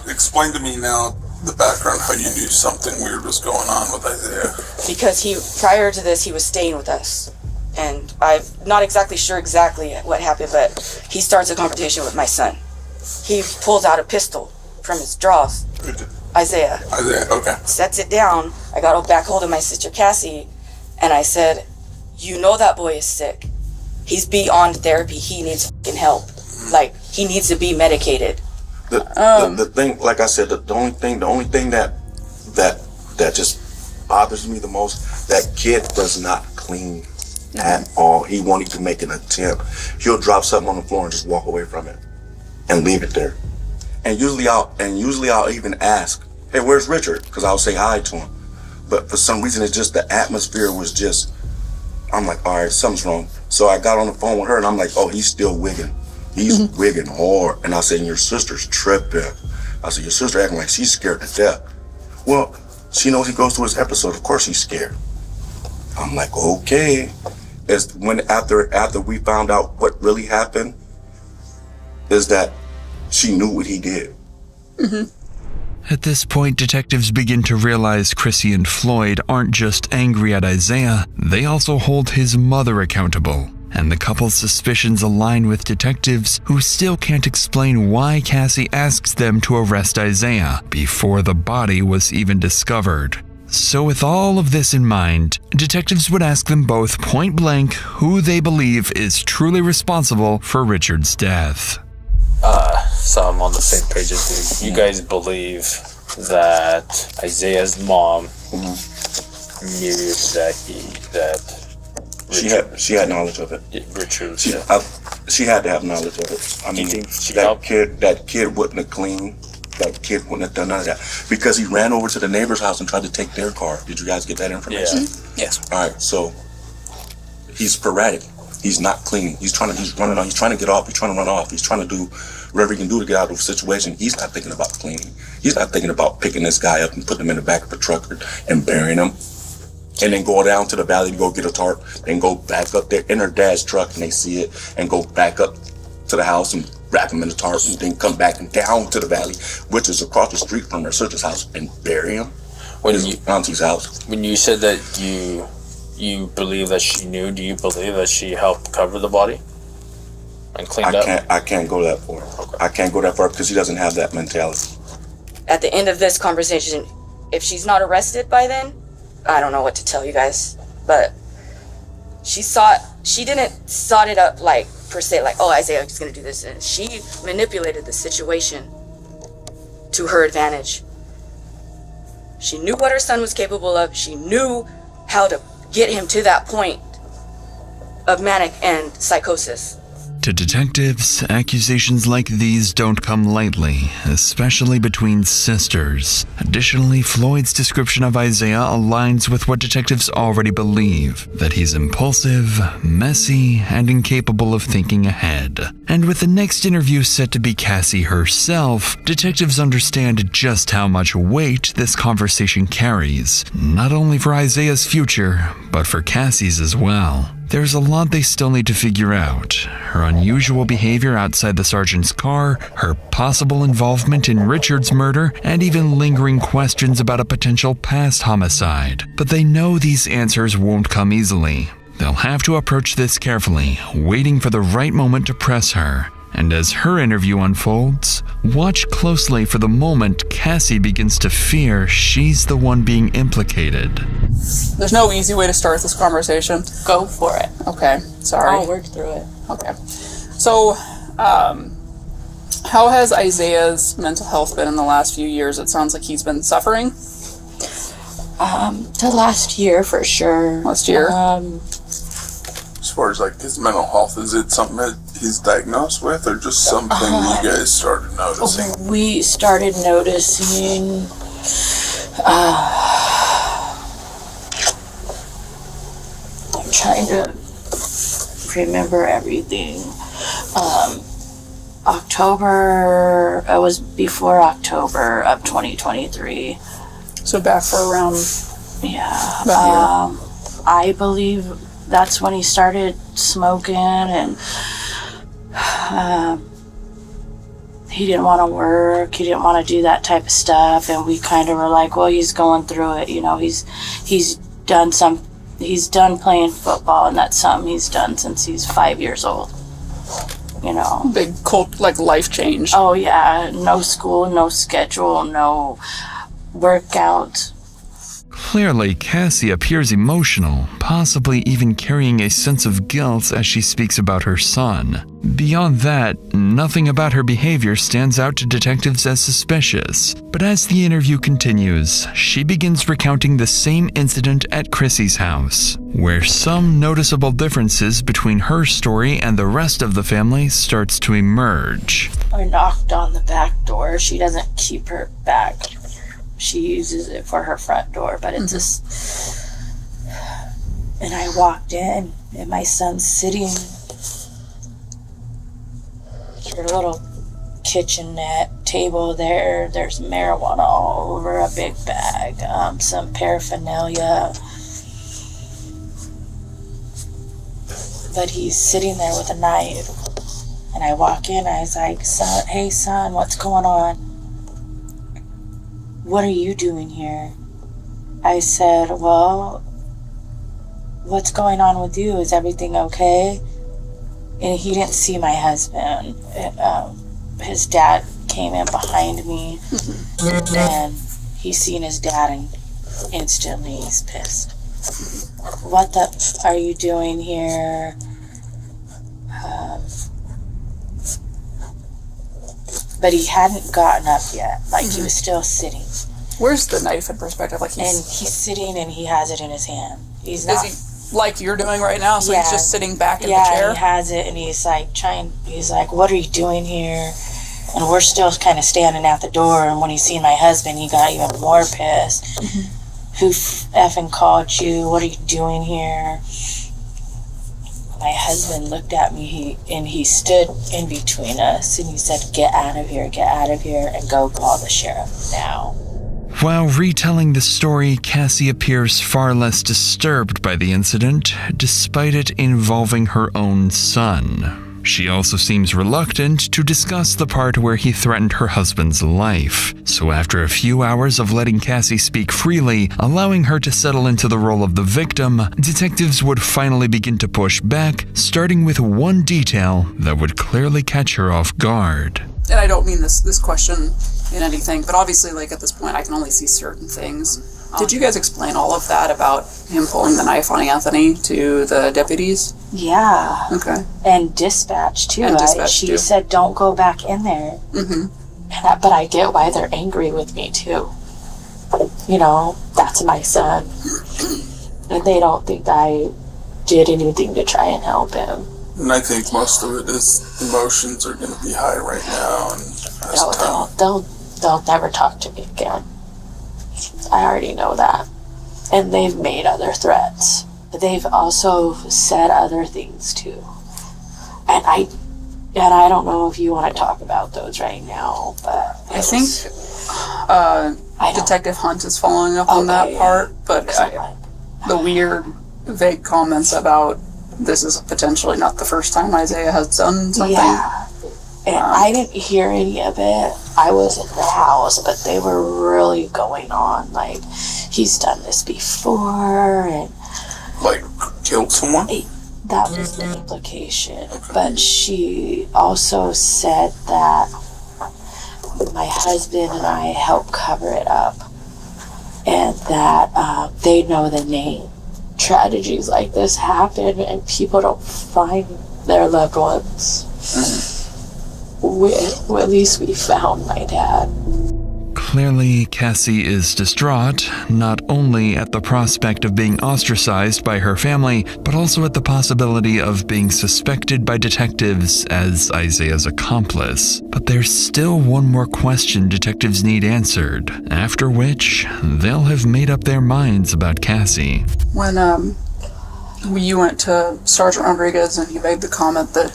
Explain to me now the background, how you knew something weird was going on with Isaiah. Because prior to this, he was staying with us. And I'm not exactly sure what happened, but he starts a confrontation with my son. He pulls out a pistol from his drawers. Isaiah, okay. Sets it down. I got back hold of my sister Cassie, and I said, you know that boy is sick. He's beyond therapy. He needs fucking help. Like, he needs to be medicated. The thing, like I said, the only thing that just bothers me the most, that kid does not clean at all. He won't even make an attempt. He'll drop something on the floor and just walk away from it and leave it there. And usually I'll even ask, hey, where's Richard? Because I'll say hi to him. But for some reason, it's just the atmosphere was just, I'm like, all right, something's wrong. So I got on the phone with her and I'm like, oh, he's still wigging. He's wigging hard. And I said, your sister's tripping. I said, your sister acting like she's scared to death. Well, she knows he goes to his episode. Of course she's scared. I'm like, okay. It's when after we found out what really happened, is that she knew what he did. At this point, detectives begin to realize Chrissy and Floyd aren't just angry at Isaiah, they also hold his mother accountable. And the couple's suspicions align with detectives who still can't explain why Cassie asked them to arrest Isaiah before the body was even discovered. So with all of this in mind, detectives would ask them both point blank who they believe is truly responsible for Richard's death. So I'm on the same page as you. You guys believe that Isaiah's mom knew that She had knowledge of it. Richard. She had to have knowledge of it. I mean, that kid wouldn't have cleaned. That kid wouldn't have done none of that because he ran over to the neighbor's house and tried to take their car. Did you guys get that information? Yeah. Yes. All right. So he's sporadic. He's not cleaning. He's trying to get off. He's trying to run off. He's trying to do whatever he can do to get out of the situation. He's not thinking about cleaning. He's not thinking about picking this guy up and putting him in the back of a truck and burying him. And then go down to the valley to go get a tarp, then go back up there in her dad's truck and they see it, and go back up to the house and wrap him in the tarp, and then come back and down to the valley, which is across the street from her sister's house, and bury him in his auntie's house. When you said that you believe that she knew, do you believe that she helped cover the body and cleaned up? I can't go that far. Okay. I can't go that far because he doesn't have that mentality. At the end of this conversation, if she's not arrested by then, I don't know what to tell you guys, but she didn't sort it up like per se, like, oh, Isaiah is gonna do this, and she manipulated the situation to her advantage. She knew what her son was capable of. She knew how to get him to that point of manic and psychosis. To detectives, accusations like these don't come lightly, especially between sisters. Additionally, Floyd's description of Isaiah aligns with what detectives already believe, that he's impulsive, messy, and incapable of thinking ahead. And with the next interview set to be Cassie herself, detectives understand just how much weight this conversation carries, not only for Isaiah's future, but for Cassie's as well. There's a lot they still need to figure out. Her unusual behavior outside the sergeant's car, her possible involvement in Richard's murder, and even lingering questions about a potential past homicide. But they know these answers won't come easily. They'll have to approach this carefully, waiting for the right moment to press her. And as her interview unfolds, watch closely for the moment Cassie begins to fear she's the one being implicated. There's no easy way to start this conversation. Go for it. Okay, sorry. I'll work through it. Okay. So, how has Isaiah's mental health been in the last few years? It sounds like he's been suffering. The last year for sure. Last year? As far as like his mental health, is it something that he's diagnosed with, or just something you guys started noticing? We started noticing I'm trying to remember everything. October, it was before October of 2023. So back for around I believe that's when he started smoking, and he didn't want to work, he didn't want to do that type of stuff, and we kind of were like, well, he's going through it, you know, he's done playing football, and that's something he's done since he's 5 years old, you know. Big life change. Oh yeah, no school, no schedule, no workouts. Clearly, Cassie appears emotional, possibly even carrying a sense of guilt as she speaks about her son. Beyond that, nothing about her behavior stands out to detectives as suspicious. But as the interview continues, she begins recounting the same incident at Chrissy's house, where some noticeable differences between her story and the rest of the family starts to emerge. I knocked on the back door. She doesn't keep her back. She uses it for her front door, but it's just... And I walked in, and my son's sitting at her little kitchenette table there. There's marijuana all over, a big bag, some paraphernalia. But he's sitting there with a knife. And I walk in, I was like, hey son, what's going on? what are you doing here? I said, well, what's going on with you? Is everything okay? And he didn't see my husband. His dad came in behind me, and he seen his dad, and instantly he's pissed. What the are you doing here? But he hadn't gotten up yet. Like, he was still sitting. Where's the knife in perspective? Like And he's sitting and he has it in his hand. He's not... Is he like you're doing right now? So he's just sitting back in the Yeah, chair? he has it, and he's like he's like, what are you doing here? And we're still kind of standing at the door, and when he seen my husband, he got even more pissed. Who effing called you? What are you doing here? My husband looked at me, and he stood in between us, and he said, get out of here, and go call the sheriff now. While retelling the story, Cassie appears far less disturbed by the incident, despite it involving her own son. She also seems reluctant to discuss the part where he threatened her husband's life. So after a few hours of letting Cassie speak freely, allowing her to settle into the role of the victim, detectives would finally begin to push back, starting with one detail that would clearly catch her off guard. And I don't mean this question in anything, but obviously, like, at this point, I can only see certain things. Did you guys explain all of that about him pulling the knife on Anthony to the deputies? Yeah. Okay. And dispatch, too. And dispatch, she too. said, don't go back in there. But I get why they're angry with me, too. You know, that's my son. And they don't think I did anything to try and help him. And I think most of it is emotions are going to be high right now. And They'll never talk to me again. I already know that. And they've made other threats. They've also said other things too. And I don't know if you want to talk about those right now, but I think Detective Hunt is following up on that part, but the weird, vague comments about this is potentially not the first time Isaiah has done something. Yeah. And I didn't hear any of it. I was in the house, but they were really going on. Like, he's done this before, and... Like, killed someone? That was the implication. But she also said that my husband and I helped cover it up, and that they know the name. Tragedies like this happen, and people don't find their loved ones. At least we found my dad. Clearly, Cassie is distraught, not only at the prospect of being ostracized by her family, but also at the possibility of being suspected by detectives as Isaiah's accomplice. But there's still one more question detectives need answered, after which they'll have made up their minds about Cassie. When you went to Sergeant Rodriguez and he made the comment that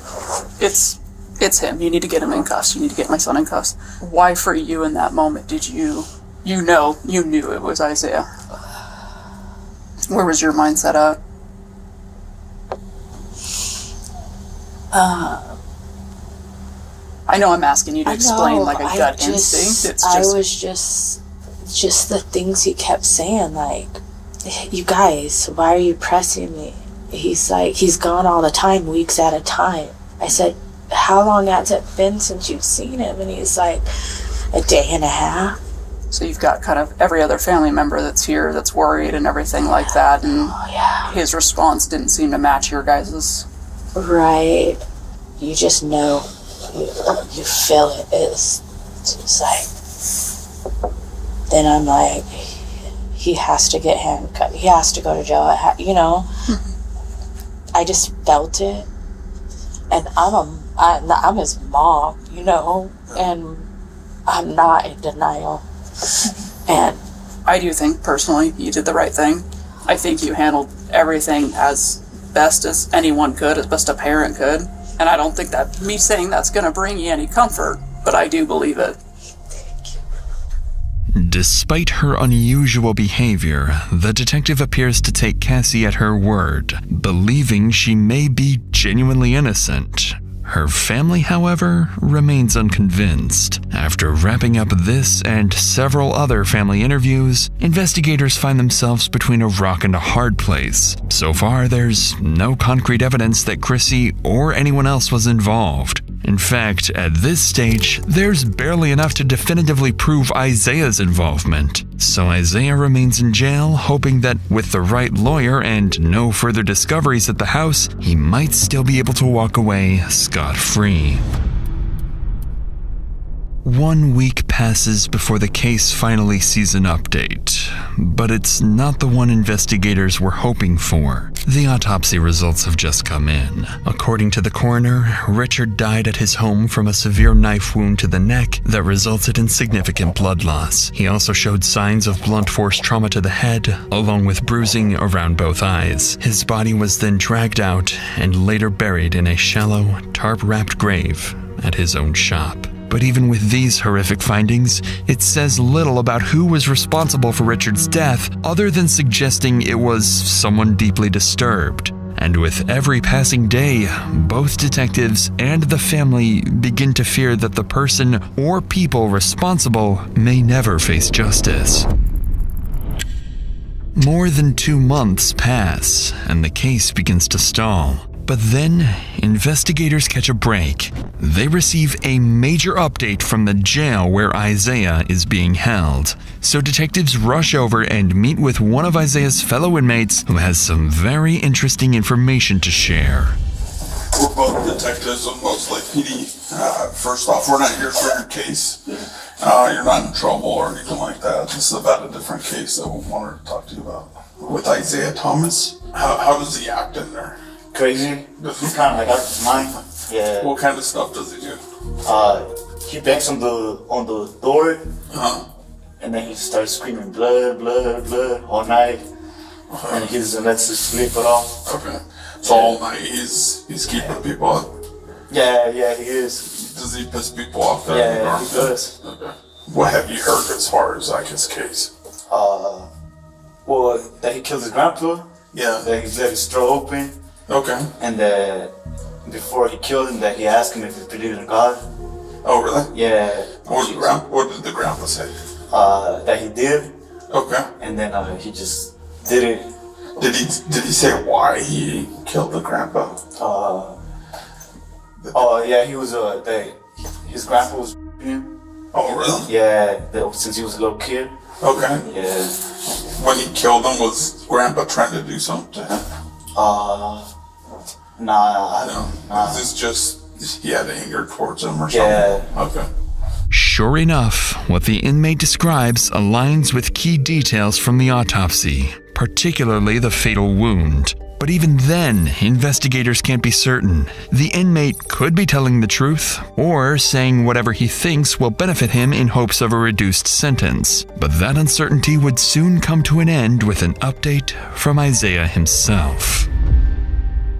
it's him, you need to get him in cuffs, you need to get my son in cuffs. Why for you in that moment did you knew it was Isaiah? Where was your mindset at? I know I'm asking you to explain like a gut instinct. It's just... I was just the things he kept saying, like, you guys, why are you pressing me? He's like, he's gone all the time, weeks at a time. I said, how long has it been since you've seen him? And he's like, a day and a half. So you've got kind of every other family member that's here that's worried and everything like that, and his response didn't seem to match your guys's. Right. You just know. You feel it. It's just like... Then I'm like, he has to get handcuffed. He has to go to jail. You know? I just felt it. And I'm his mom, you know? And I'm not in denial. And I do think, personally, you did the right thing. I think you handled everything as best as anyone could, as best a parent could. And I don't think that me saying that's going to bring you any comfort, but I do believe it. Despite her unusual behavior, the detective appears to take Cassie at her word, believing she may be genuinely innocent. Her family, however, remains unconvinced. After wrapping up this and several other family interviews, investigators find themselves between a rock and a hard place. So far, there's no concrete evidence that Chrissy or anyone else was involved. In fact, at this stage, there's barely enough to definitively prove Isaiah's involvement. So Isaiah remains in jail, hoping that with the right lawyer and no further discoveries at the house, he might still be able to walk away scot-free. 1 week passes before the case finally sees an update, but it's not the one investigators were hoping for. The autopsy results have just come in. According to the coroner, Richard died at his home from a severe knife wound to the neck that resulted in significant blood loss. He also showed signs of blunt force trauma to the head, along with bruising around both eyes. His body was then dragged out and later buried in a shallow, tarp-wrapped grave at his own shop. But even with these horrific findings, it says little about who was responsible for Richard's death other than suggesting it was someone deeply disturbed. And with every passing day, both detectives and the family begin to fear that the person or people responsible may never face justice. More than 2 months pass, and the case begins to stall. But then, investigators catch a break. They receive a major update from the jail where Isaiah is being held. So detectives rush over and meet with one of Isaiah's fellow inmates who has some very interesting information to share. We're both detectives with Mosley PD. First off, we're not here for your case. You're not in trouble or anything like that. This is about a different case that we wanted to talk to you about. With Isaiah Thomas, how does he act in there? Crazy. He's kind of like out of his mind. Yeah. What kind of stuff does he do? He bangs on the door, and then he starts screaming blood, blood, blood all night, and he doesn't let us sleep at all. Okay. So all night he's keeping people up. Yeah, he is. Does he piss people off there? Yeah, he does. Okay. What have you heard as far as like his case? Well, that he killed his grandpa. Yeah. That he let his straw open. Okay. And that before he killed him, that he asked him if he believed in God. Oh, really? Yeah. What did the grandpa say? That he did. Okay. And then he just did it. Did he say why he killed the grandpa? Yeah, he was his grandpa was him. Oh, really? Yeah, since he was a little kid. Okay. Yeah. When he killed him, was grandpa trying to do something to him? Nah. Is this just he had anger towards him or something? Yeah. Okay. Sure enough, what the inmate describes aligns with key details from the autopsy, particularly the fatal wound. But even then, investigators can't be certain. The inmate could be telling the truth, or saying whatever he thinks will benefit him in hopes of a reduced sentence. But that uncertainty would soon come to an end with an update from Isaiah himself.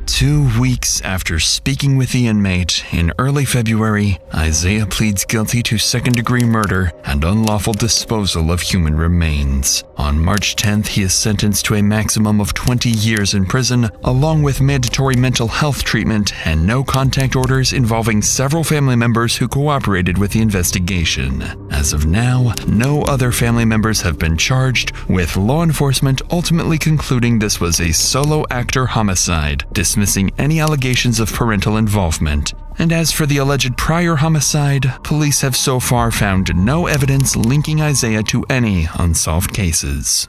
2 weeks after speaking with the inmate, in early February, Isaiah pleads guilty to second-degree murder and unlawful disposal of human remains. On March 10th, he is sentenced to a maximum of 20 years in prison, along with mandatory mental health treatment and no-contact orders involving several family members who cooperated with the investigation. As of now, no other family members have been charged, with law enforcement ultimately concluding this was a solo actor homicide, dismissing any allegations of parental involvement. And as for the alleged prior homicide, police have so far found no evidence linking Isaiah to any unsolved cases.